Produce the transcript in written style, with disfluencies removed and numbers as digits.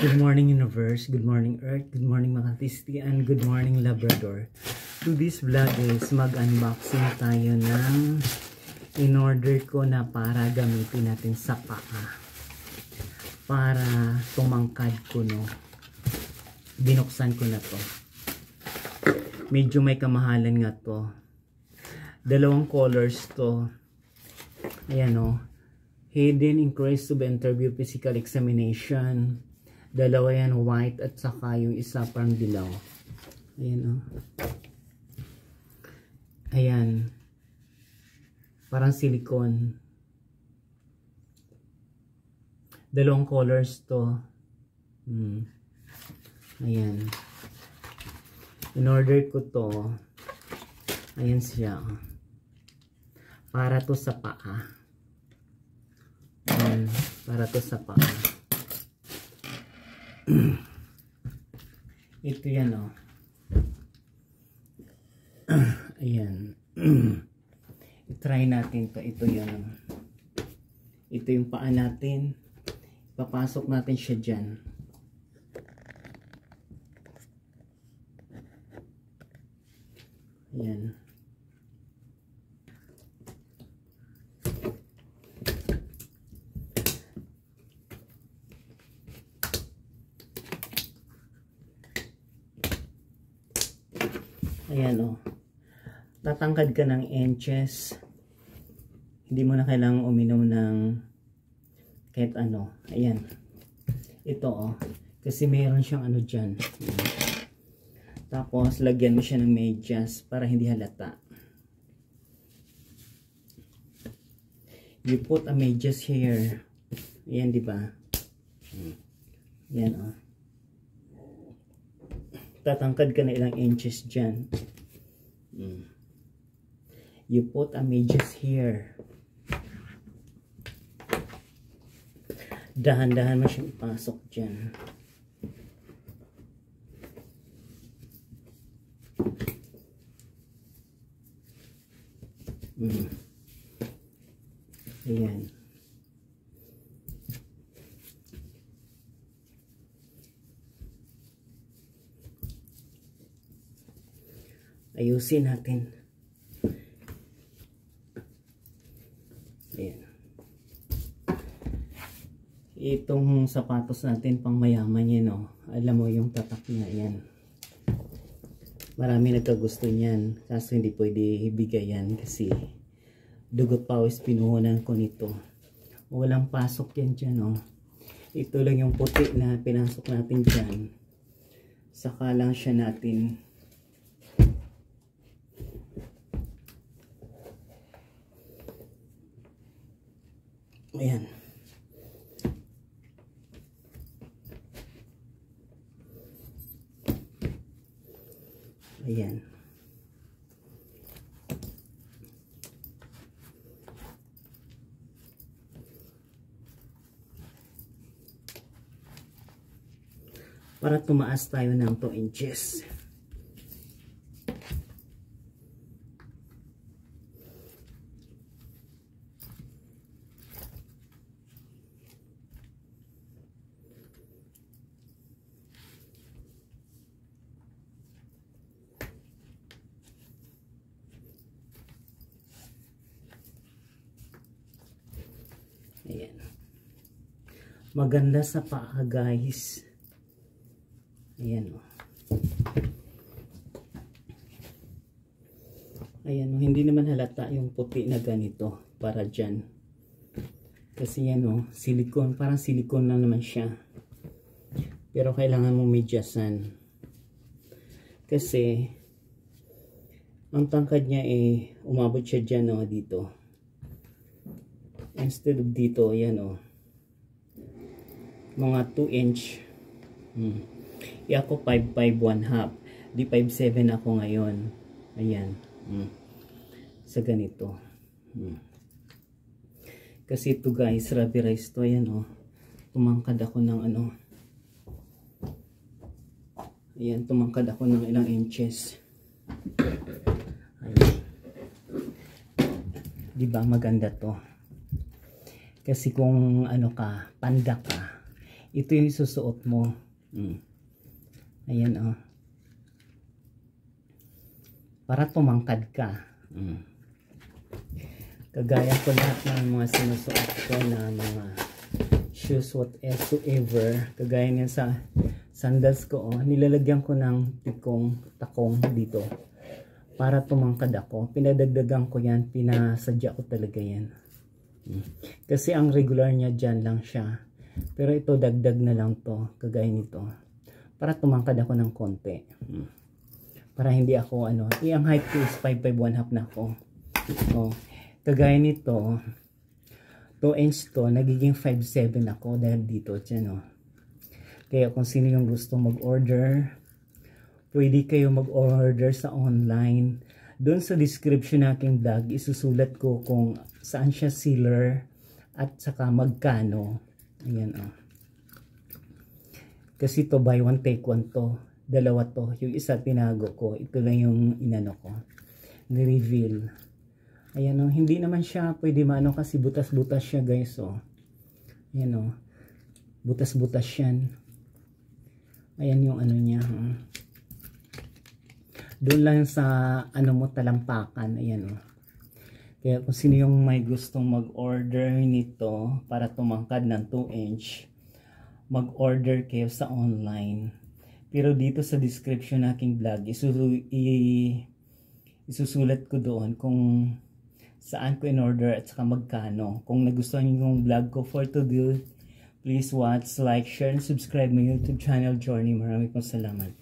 Good morning universe, good morning earth, good morning mga Tisti, and good morning Labrador. To this vlog is mag-unboxing tayo ng in-order ko na para gamitin natin sa paa. Para tumangkad ko, no. Binuksan ko na to. Medyo may kamahalan nga to. Dalawang colors to. Ayan, no. Hidden increase to the interview physical examination. Dalawa yan, white at saka yung isa parang dilaw. Ayan, oh. Ayan. Parang silicone. Dalawang colors to. Ayan. In order ko to. Ayan siya. Para to sa paa. Ayan. Para to sa paa. Ito yan, oh. Ayan. I-try natin to. Ito yan. Ito yung paa natin. Papasok natin siya dyan. Ayan. Ayan, oh. Tatangkad ka ng inches. Hindi mo na kailangang uminom ng kahit ano. Ayan. Ito, oh. Kasi meron siyang ano dyan. Tapos, lagyan mo siya ng medyas para hindi halata. You put a medyas here. Ayan, di ba? Ayan, oh. Tatangkad ka na ilang inches dyan. You put a medyas here. Dahan-dahan mo siyang ipasok dyan. Ayan. Ayusin natin. Ayan. Itong sapatos natin pang mayaman yan, no? Alam mo yung tatak niya, yan. Marami nagkagusto niyan. Kaso hindi pwede ibigay yan kasi dugot pawis pinuhunan ko nito. Walang pasok yan dyan, no? Ito lang yung puti na pinasok natin dyan. Saka lang siya natin ayan. Ayan. Para tumaas tayo ng 2 inches. Ayan. Maganda sa paa, guys. Ayan, oh. Ayan, oh. Hindi naman halata yung puti na ganito para dyan. Kasi yan, oh, silicone. Parang silicone na naman siya. Pero kailangan mong medyasan. Kasi ang tangkad niya umabot siya dyan, oh, dito. Instead of dito, ayan, oh. Mga 2 inch. Ako 5'5", 1/2. Di 5'7" ako ngayon. Ayan. Sa ganito. Kasi ito, guys, rubberized to. Ayan, oh. Tumangkad ako ng ano. Ayan, tumangkad ako ng ilang inches. Ayan. Diba maganda to? Kasi kung ano ka, panda ka, ito yung isusuot mo. Ayan oh. Para tumangkad ka. Kagaya ko lahat ng mga sinusuot ko na mga shoes whatsoever. Kagaya niyan sa sandals ko, nilalagyan ko ng takong dito. Para tumangkad ako. Pinadagdagan ko yan. Pinasadya ko talaga yan. Kasi ang regular niya dyan lang siya. Pero ito dagdag na lang to. Kagaya nito. Para tumangkad ako ng konti. Para hindi ako ang height ko is 5'1" na ako. Kagaya nito 2 inch to, nagiging 5'7" ako dahil dito dyan Kaya kung sino yung gusto mag-order, pwede kayo mag-order sa online. Doon sa description ng aking vlog, isusulat ko kung saan siya seller at saka magkano. Ayan Kasi to buy one take one to. Dalawa to. Yung isa tinago ko. Ito lang yung inano ko. Ni-reveal. Ayan hindi naman siya pwede kasi butas-butas siya guys Ayan butas-butas yan. Ayan yung niya. Doon lang sa mo talampakan. Ayan Kaya kung sino yung may gustong mag-order nito para tumangkad ng 2 inch, mag-order kayo sa online. Pero dito sa description ng aking vlog, isusulat ko doon kung saan ko in-order at saka magkano. Kung nagustuhan niyo yung vlog ko for today, please watch, like, share, and subscribe my YouTube channel, Journey. Maraming salamat.